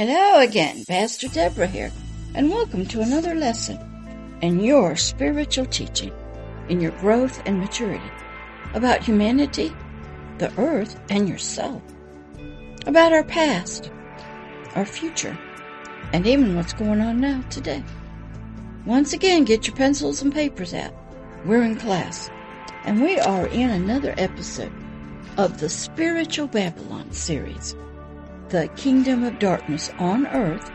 Hello again, Pastor Deborah here, and welcome to another lesson in your spiritual teaching, in your growth and maturity, about humanity, the earth, and yourself, about our past, our future, and even what's going on now today. Once again, get your pencils and papers out. We're in class, and we are in another episode of the Spiritual Babylon series, the kingdom of darkness on earth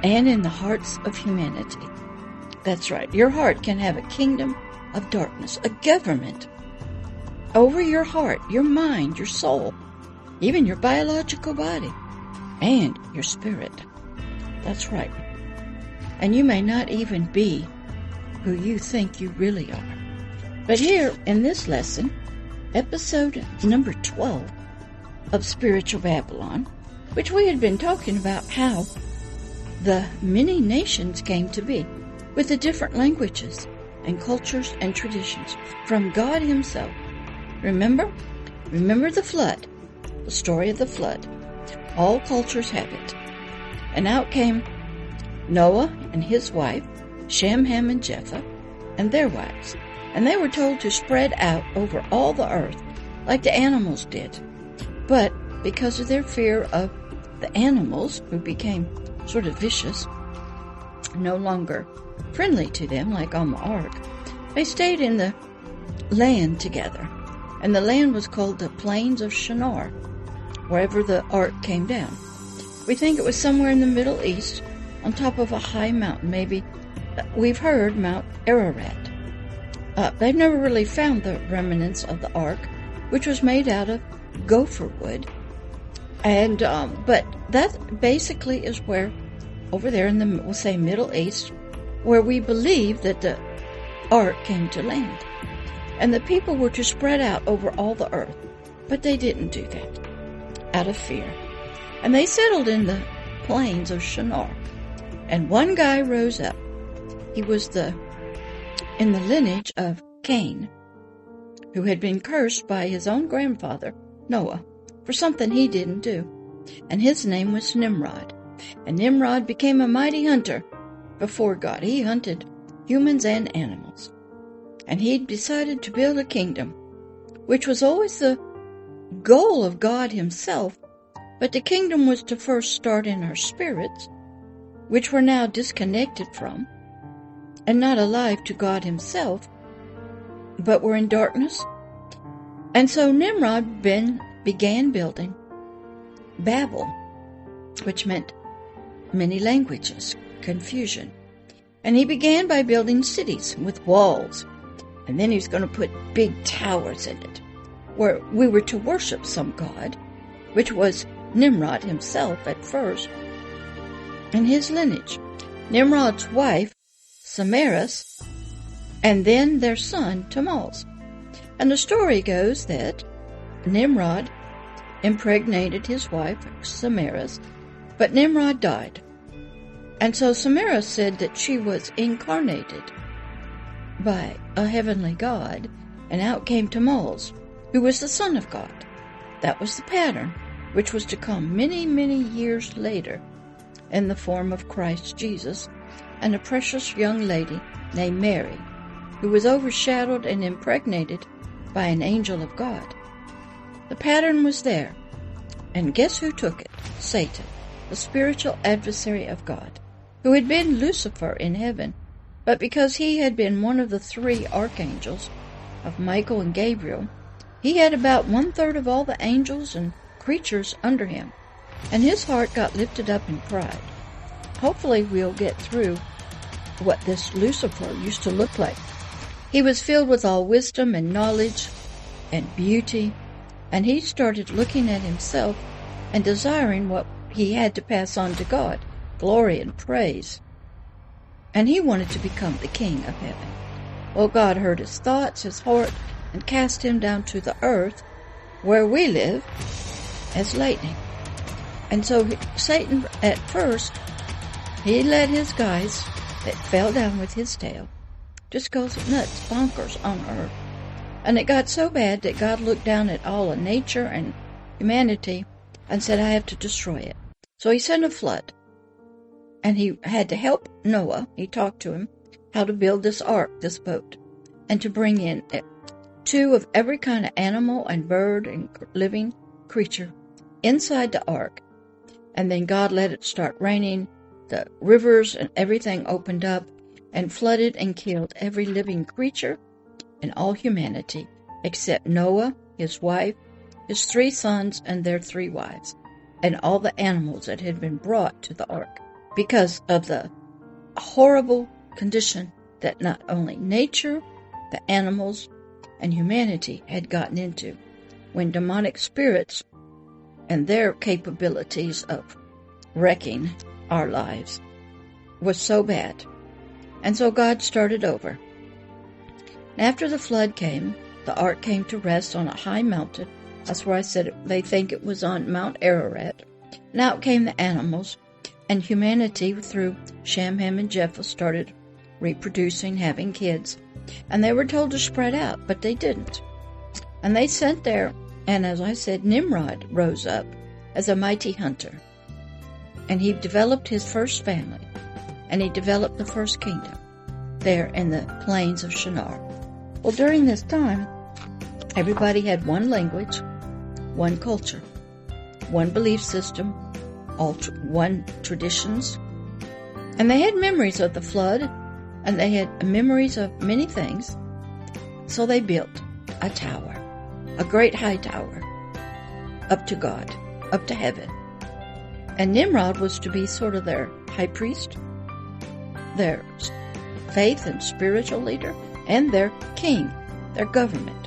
and in the hearts of humanity. That's right, your heart can have a kingdom of darkness, a government over your heart, your mind, your soul, even your biological body, and your spirit. That's right. And you may not even be who you think you really are. But here in this lesson, episode number 12 of Spiritual Babylon, which we had been talking about how the many nations came to be with the different languages and cultures and traditions from God himself. Remember the flood, the story of the flood. All cultures have it. And out came Noah and his wife, Shem, Ham, and Japheth, and their wives. And they were told to spread out over all the earth like the animals did. But because of their fear of the animals, who became sort of vicious, no longer friendly to them like on the ark, they stayed in the land together. And the land was called the Plains of Shinar, wherever the ark came down. We think it was somewhere in the Middle East, on top of a high mountain. Maybe we've heard Mount Ararat. They've never really found the remnants of the ark, which was made out of gopher wood. And but that basically is where, over there in the, we'll say, Middle East, where we believe that the ark came to land. And the people were to spread out over all the earth. But they didn't do that, out of fear. And they settled in the plains of Shinar. And one guy rose up. He was in the lineage of Cain, who had been cursed by his own grandfather, Noah, for something he didn't do. And his name was Nimrod. And Nimrod became a mighty hunter before God. He hunted humans and animals. And he decided to build a kingdom, which was always the goal of God himself. But the kingdom was to first start in our spirits, which were now disconnected from and not alive to God himself, but were in darkness. And so Nimrod began building Babel, which meant many languages, confusion. And he began by building cities with walls. And then he was going to put big towers in it, where we were to worship some god, which was Nimrod himself at first, and his lineage. Nimrod's wife, Samaras, and then their son, Tammuz. And the story goes that Nimrod impregnated his wife, Samaras, but Nimrod died. And so Samaras said that she was incarnated by a heavenly god, and out came Tammuz, who was the son of God. That was the pattern, which was to come many, many years later in the form of Christ Jesus and a precious young lady named Mary, who was overshadowed and impregnated by an angel of God. The pattern was there, and guess who took it? Satan, the spiritual adversary of God, who had been Lucifer in heaven, but because he had been one of the three archangels of Michael and Gabriel, he had about 1/3 of all the angels and creatures under him, and his heart got lifted up in pride. Hopefully we'll get through what this Lucifer used to look like. He was filled with all wisdom and knowledge and beauty, and he started looking at himself and desiring what he had to pass on to God, glory and praise. And he wanted to become the king of heaven. Well, God heard his thoughts, his heart, and cast him down to the earth, where we live, as lightning. And so Satan, at first, he let his guys that fell down with his tail just goes nuts, bonkers on earth. And it got so bad that God looked down at all of nature and humanity and said, I have to destroy it. So he sent a flood. And he had to help Noah. He talked to him how to build this ark, this boat, and to bring in 2 of every kind of animal and bird and living creature inside the ark. And then God let it start raining. The rivers and everything opened up and flooded and killed every living creature and all humanity except Noah, his wife, his 3 sons, and their 3 wives, and all the animals that had been brought to the ark, because of the horrible condition that not only nature, the animals, and humanity had gotten into when demonic spirits and their capabilities of wrecking our lives was so bad. And so God started over. After the flood came, the ark came to rest on a high mountain. That's where I said they think it was on Mount Ararat. And out came the animals, and humanity through Shem, Ham, and Japheth started reproducing, having kids. And they were told to spread out, but they didn't. And they sent there, and as I said, Nimrod rose up as a mighty hunter. And he developed his first family, and he developed the first kingdom there in the plains of Shinar. Well, during this time, everybody had one language, one culture, one belief system, one traditions, and they had memories of the flood, and they had memories of many things. So they built a tower, a great high tower, up to God, up to heaven. And Nimrod was to be sort of their high priest, their faith and spiritual leader, and their king, their government.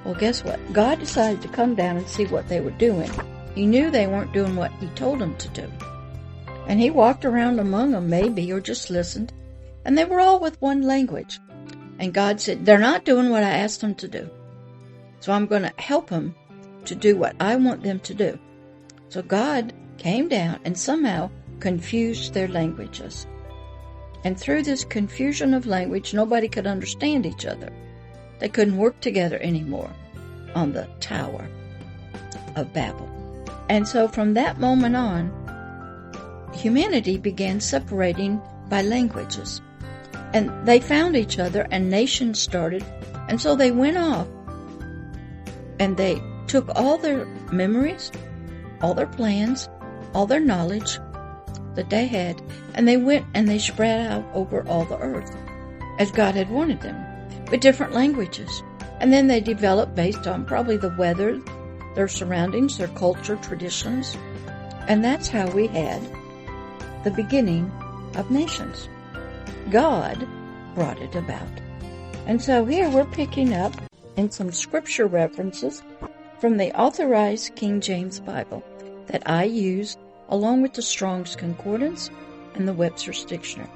Well, guess what? God decided to come down and see what they were doing. He knew they weren't doing what he told them to do. And he walked around among them, maybe, or just listened. And they were all with one language. And God said, they're not doing what I asked them to do. So I'm going to help them to do what I want them to do. So God came down and somehow confused their languages. And through this confusion of language, nobody could understand each other. They couldn't work together anymore on the Tower of Babel. And so from that moment on, humanity began separating by languages. And they found each other, and nations started. And so they went off, and they took all their memories, all their plans, all their knowledge that they had, and they went and they spread out over all the earth as God had wanted them, with different languages. And then they developed based on probably the weather, their surroundings, their culture, traditions. And that's how we had the beginning of nations. God brought it about. And so here we're picking up in some scripture references from the Authorized King James Bible that I use along with the Strong's Concordance and the Webster's Dictionary.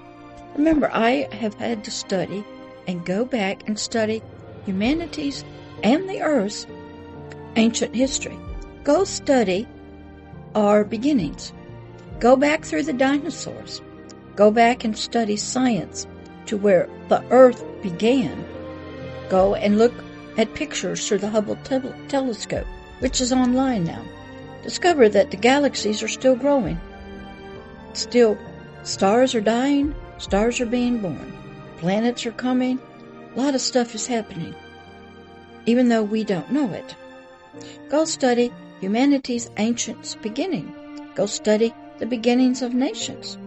Remember, I have had to study and go back and study humanity's and the Earth's ancient history. Go study our beginnings. Go back through the dinosaurs. Go back and study science to where the Earth began. Go and look at pictures through the Hubble Telescope, which is online now. Discover that the galaxies are still growing. Still, stars are dying, stars are being born, planets are coming, a lot of stuff is happening, even though we don't know it. Go study humanity's ancient beginning. Go study the beginnings of nations.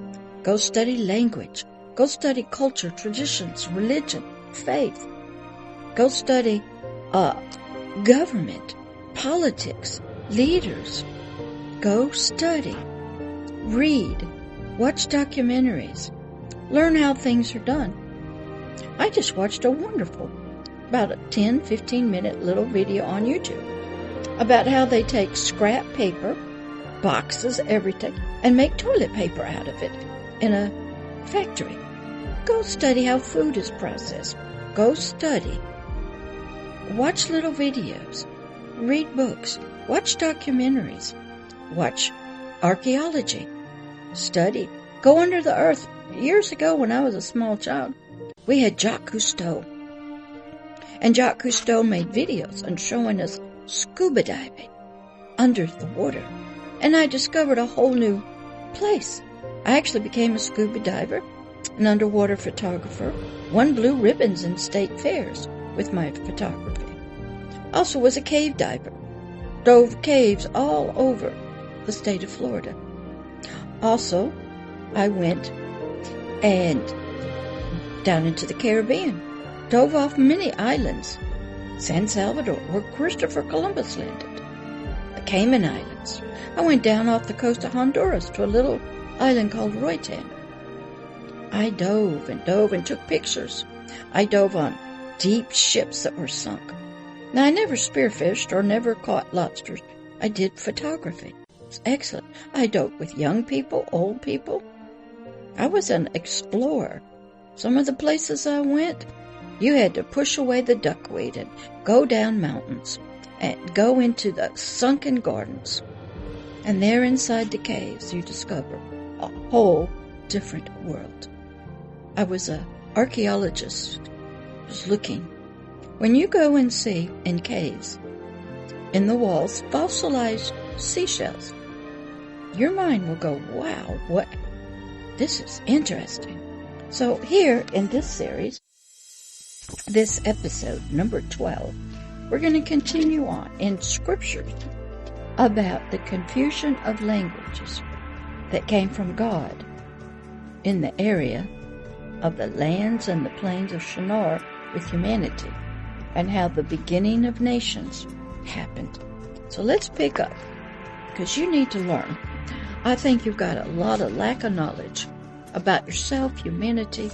Go study language. Go study culture, traditions, religion, faith. Go study government, politics, leaders. Go study, read, watch documentaries, learn how things are done. I just watched a wonderful, about a 10, 15-minute little video on YouTube about how they take scrap paper, boxes, everything, and make toilet paper out of it in a factory. Go study how food is processed. Go study. Watch little videos. Read books. Watch documentaries. Watch archaeology. Study. Go under the earth. Years ago, when I was a small child, we had Jacques Cousteau. And Jacques Cousteau made videos and showing us scuba diving under the water. And I discovered a whole new place. I actually became a scuba diver, an underwater photographer, won blue ribbons in state fairs with my photography. Also was a cave diver, dove caves all over the state of Florida. Also, I went and down into the Caribbean, dove off many islands, San Salvador, where Christopher Columbus landed, the Cayman Islands. I went down off the coast of Honduras to a little island called Roatan. I dove and took pictures. I dove on deep ships that were sunk. Now, I never spearfished or never caught lobsters. I did photography. It's excellent. I dove with young people, old people. I was an explorer. Some of the places I went, you had to push away the duckweed and go down mountains and go into the sunken gardens. And there inside the caves, you discover a whole different world. I was an archaeologist, was looking. When you go and see in caves, in the walls, fossilized seashells, your mind will go, wow, this is interesting. So here in this series, this episode, number 12, we're going to continue on in scriptures about the confusion of languages that came from God in the area of the lands and the plains of Shinar with humanity, and how the beginning of nations happened. So let's pick up, because you need to learn. I think you've got a lot of lack of knowledge about yourself, humanity,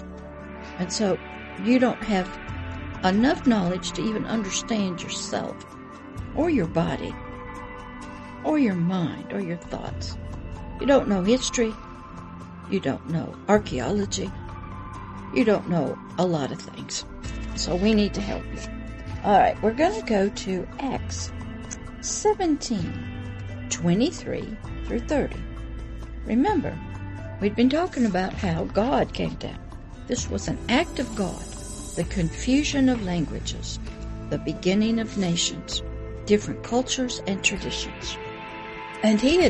and so you don't have enough knowledge to even understand yourself or your body or your mind or your thoughts. You don't know history. You don't know archaeology. You don't know a lot of things. So we need to help you. All right, we're going to go to Acts 17:23 through 30. Remember, we'd been talking about how God came down. This was an act of God, the confusion of languages, the beginning of nations, different cultures and traditions. And he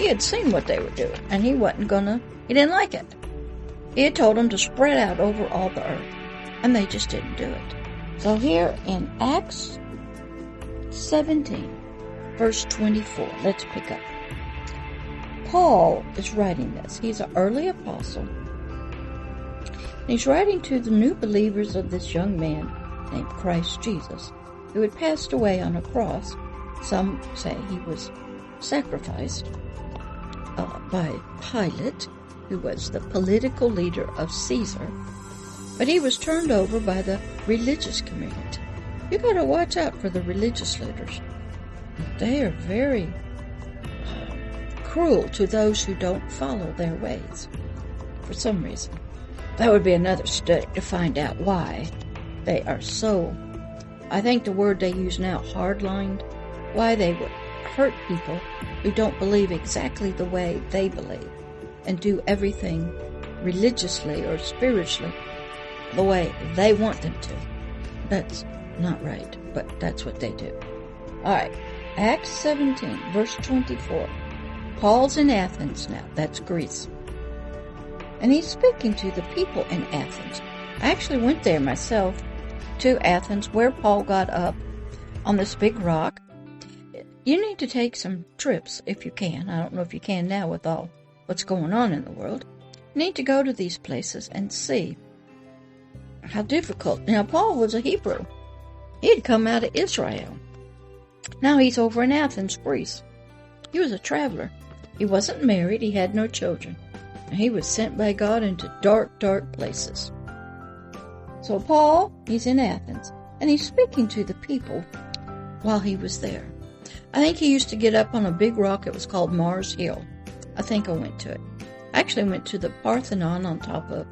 had seen what they were doing, and he didn't like it. He had told them to spread out over all the earth, and they just didn't do it. So here in Acts 17, verse 24, let's pick up. Paul is writing this. He's an early apostle. He's writing to the new believers of this young man named Christ Jesus, who had passed away on a cross. Some say he was sacrificed by Pilate, who was the political leader of Caesar, but he was turned over by the religious community. You got to watch out for the religious leaders. They are very cruel to those who don't follow their ways for some reason. That would be another study to find out why they are so, I think the word they use now, hardlined, why they would hurt people who don't believe exactly the way they believe and do everything religiously or spiritually the way they want them to. That's not right, but that's what they do. All right, Acts 17, verse 24. Paul's in Athens now. That's Greece. And he's speaking to the people in Athens. I actually went there myself to Athens, where Paul got up on this big rock. You need to take some trips if you can. I don't know if you can now with all what's going on in the world. You need to go to these places and see how difficult. Now, Paul was a Hebrew. He had come out of Israel. Now he's over in Athens, Greece. He was a traveler. He wasn't married. He had no children. And he was sent by God into dark, dark places. So Paul, he's in Athens, and he's speaking to the people while he was there. I think he used to get up on a big rock. It was called Mars Hill. I think I went to it. I actually went to the Parthenon on top of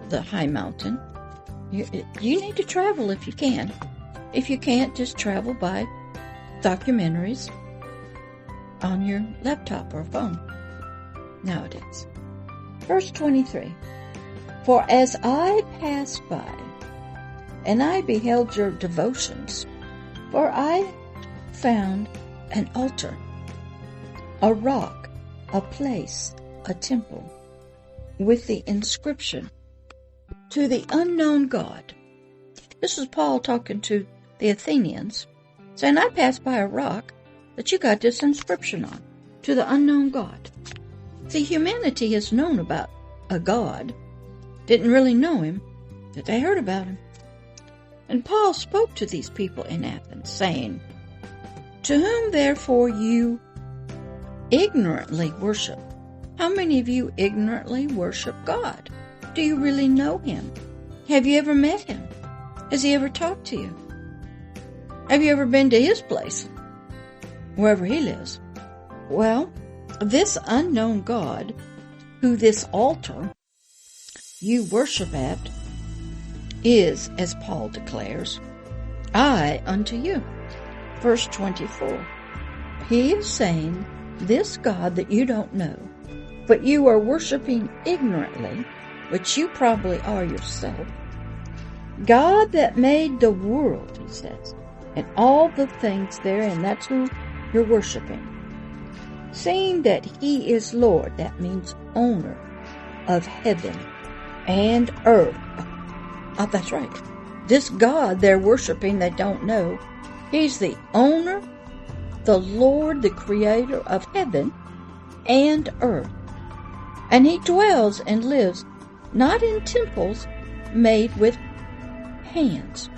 the high mountain. You need to travel if you can. If you can't, just travel by documentaries on your laptop or phone nowadays. Verse 23. For as I passed by, and I beheld your devotions, for I found an altar, a rock, a place a temple with the inscription, "To the unknown God." This is Paul talking to the Athenians, saying, I passed by a rock that you got this inscription on, "To the unknown God." See, humanity has known about a God, didn't really know him, but they heard about him. And Paul spoke to these people in Athens, saying, "To whom therefore you ignorantly worship." How many of you ignorantly worship God? Do you really know him? Have you ever met him? Has he ever talked to you? Have you ever been to his place, wherever he lives? Well, this unknown God, who this altar you worship at, is, as Paul declares, I unto you. Verse 24. He is saying, this God that you don't know, but you are worshiping ignorantly, which you probably are yourself, God that made the world, he says, and all the things therein, that's who you're worshiping. Seeing that he is Lord, that means owner of heaven and earth. Oh, that's right. This God they're worshiping, they don't know, he's the owner, the Lord, the creator of heaven and earth. And he dwells and lives not in temples made with hands.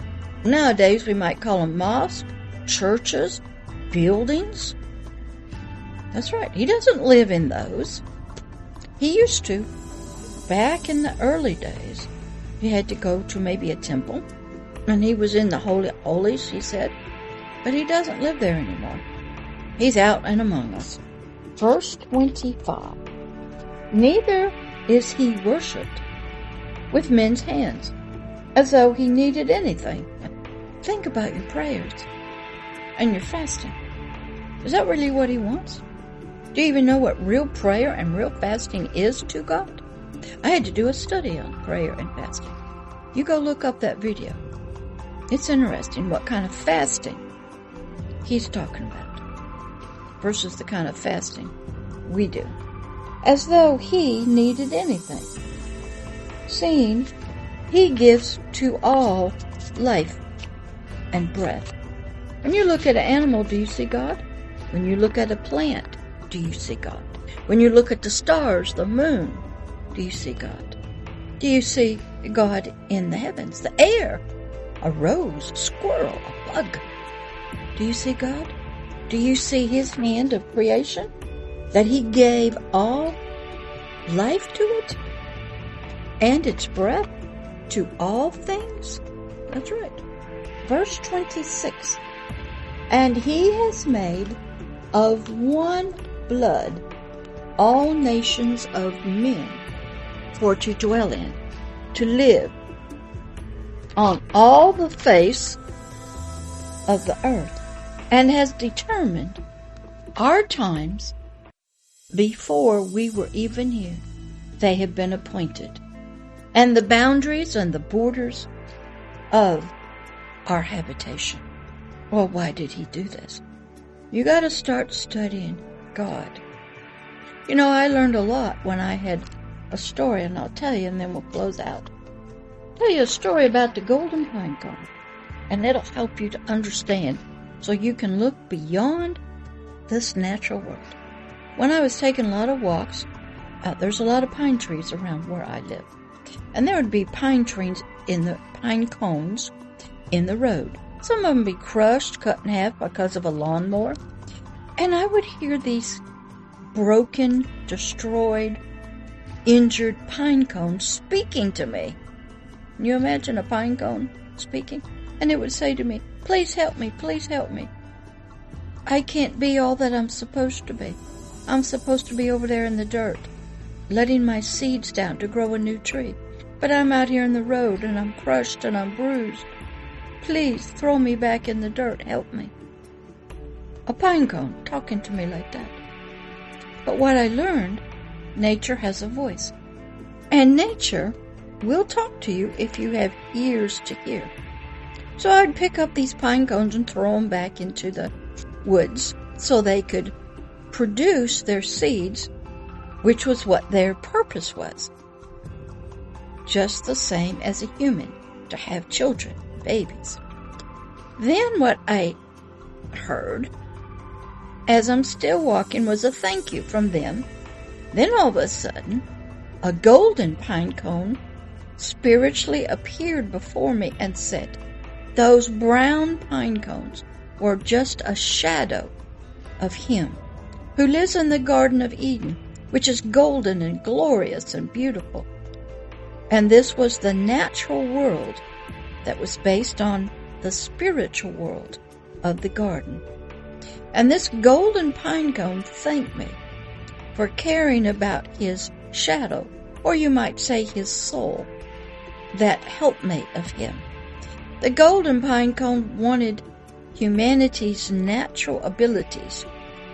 Nowadays we might call them mosques, churches, buildings. That's right. He doesn't live in those. He used to. Back in the early days, you had to go to maybe a temple, and he was in the Holy of Holies, he said, but he doesn't live there anymore. He's out and among us. Verse 25. Neither is he worshipped with men's hands, as though he needed anything. Think about your prayers and your fasting. Is that really what he wants? Do you even know what real prayer and real fasting is to God? I had to do a study on prayer and fasting. You go look up that video. It's interesting what kind of fasting he's talking about versus the kind of fasting we do. As though he needed anything, seeing he gives to all life and breath. When you look at an animal, do you see God? When you look at a plant, do you see God? When you look at the stars, the moon, do you see God? Do you see God in the heavens, the air, a rose, a squirrel, a bug? Do you see God? Do you see his hand of creation? That he gave all life to it and its breath to all things? That's right. Verse 26. And he has made of one blood all nations of men for to dwell in, to live on all the face of the earth, and has determined our times before we were even here. They have been appointed, and the boundaries and the borders of our habitation. Well, why did he do this? You got to start studying God. You know, I learned a lot when I had a story, and I'll tell you, and then we'll close out. I'll tell you a story about the golden pine cone, and it'll help you to understand so you can look beyond this natural world. When I was taking a lot of walks, there's a lot of pine trees around where I live, and there would be pine trees in the pine cones in the road. Some of them be crushed, cut in half because of a lawnmower, and I would hear these broken, destroyed, injured pine cones speaking to me. Can you imagine a pine cone speaking? And it would say to me, please help me, please help me. I can't be all that I'm supposed to be. I'm supposed to be over there in the dirt, letting my seeds down to grow a new tree. But I'm out here in the road, and I'm crushed and I'm bruised. Please throw me back in the dirt, help me. A pine cone talking to me like that. But what I learned, nature has a voice. And nature will talk to you if you have ears to hear. So I'd pick up these pine cones and throw them back into the woods so they could produce their seeds which was what their purpose was. Just the same as a human, to have children, babies. Then what I heard, as I'm still walking, was a thank you from them. Then all of a sudden, a golden pine cone spiritually appeared before me and said, those brown pine cones were just a shadow of Him who lives in the Garden of Eden, which is golden and glorious and beautiful. And this was the natural world that was based on the spiritual world of the garden. And this golden pine cone thanked me for caring about His shadow, or you might say His soul, that helpmate of Him. The golden pine cone wanted humanity's natural abilities,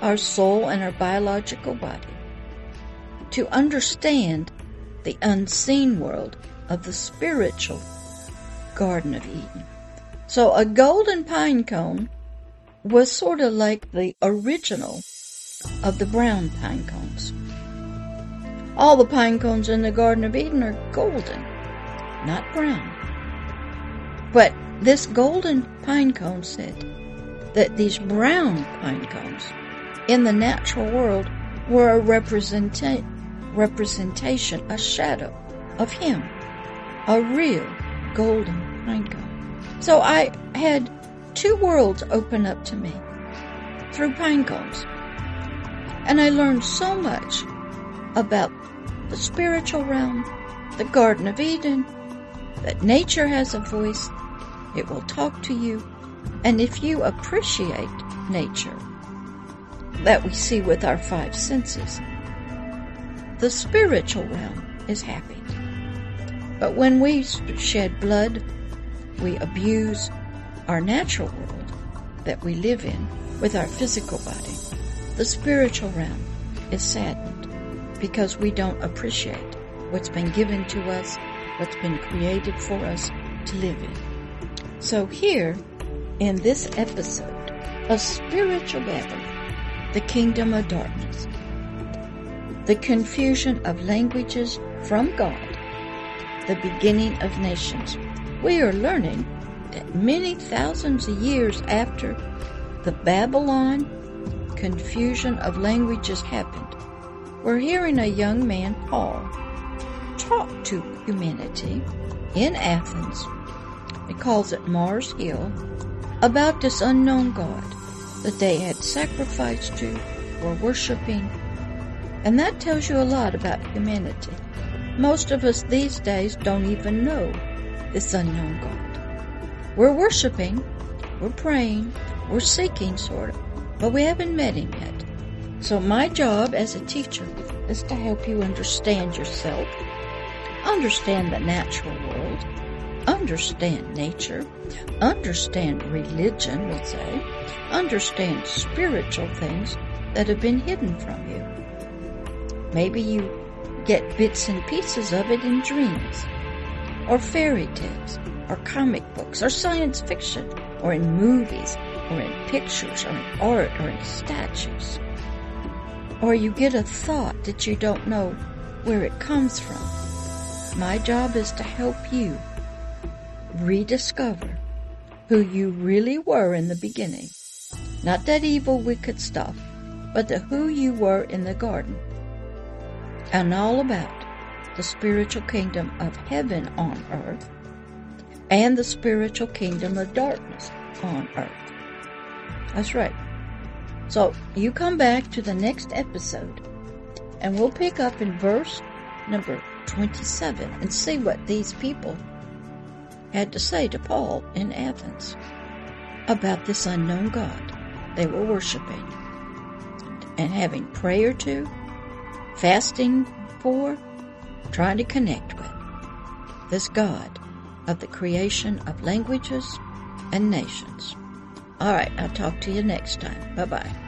our soul and our biological body, to understand the unseen world of the spiritual Garden of Eden. So a golden pine cone was sort of like the original of the brown pine cones. All the pine cones in the Garden of Eden are golden, not brown. But this golden pine cone said that these brown pine cones in the natural world were a representation, a shadow of Him, a real golden pine cone. So I had two worlds open up to me through pine cones. And I learned so much about the spiritual realm, the Garden of Eden, that nature has a voice, it will talk to you, and if you appreciate nature that we see with our five senses, the spiritual realm is happy. But when we shed blood, we abuse our natural world that we live in with our physical body. The spiritual realm is saddened because we don't appreciate what's been given to us, what's been created for us to live in. So here, in this episode of Spiritual Babylon, the Kingdom of Darkness, the confusion of languages from God, the beginning of nations, we are learning that many thousands of years after the Babylon confusion of languages happened, we're hearing a young man, Paul, talk to humanity in Athens. He calls it Mars Hill, about this unknown God that they had sacrificed to, were worshiping. And that tells you a lot about humanity. Most of us these days don't even know this unknown God. We're worshiping, we're praying, we're seeking, sort of, but we haven't met Him yet. So my job as a teacher is to help you understand yourself, understand the natural world, understand nature, understand religion, we'll say, understand spiritual things that have been hidden from you. Maybe you get bits and pieces of it in dreams, or fairy tales, or comic books, or science fiction, or in movies, or in pictures, or in art, or in statues. Or you get a thought that you don't know where it comes from. My job is to help you rediscover who you really were in the beginning. Not that evil, wicked stuff, but the who you were in the garden. And all about the spiritual kingdom of heaven on earth and the spiritual kingdom of darkness on earth. That's right. So you come back to the next episode and we'll pick up in verse number 27 and see what these people had to say to Paul in Athens about this unknown God they were worshiping and having prayer to, fasting for, trying to connect with this God of the creation of languages and nations. All right, I'll talk to you next time. Bye-bye.